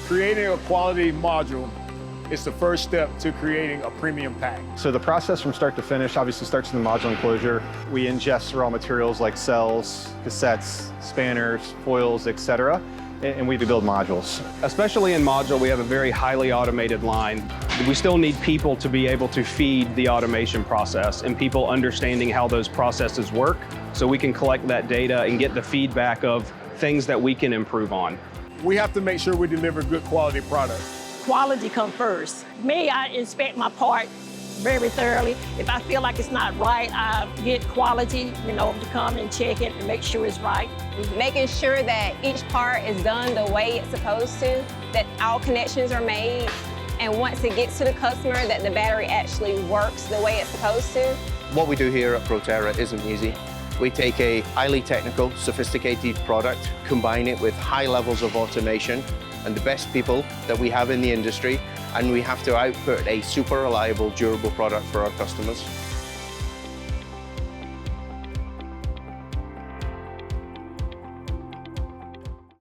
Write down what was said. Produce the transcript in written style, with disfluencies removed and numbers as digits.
Creating a quality module is the first step to creating a premium pack. So the process from start to finish obviously starts in the module enclosure. We ingest raw materials like cells, cassettes, spanners, foils, etc., and we build modules. Especially in module, we have a very highly automated line. We still need people to be able to feed the automation process and people understanding how those processes work so we can collect that data and get the feedback of things that we can improve on. We have to make sure we deliver good quality product. Quality comes first. Me, I inspect my part very thoroughly. If I feel like it's not right, I get quality, to come and check it and make sure it's right. Making sure that each part is done the way it's supposed to, that all connections are made, and once it gets to the customer, that the battery actually works the way it's supposed to. What we do here at Proterra isn't easy. We take a highly technical, sophisticated product, combine it with high levels of automation and the best people that we have in the industry, and we have to output a super reliable, durable product for our customers.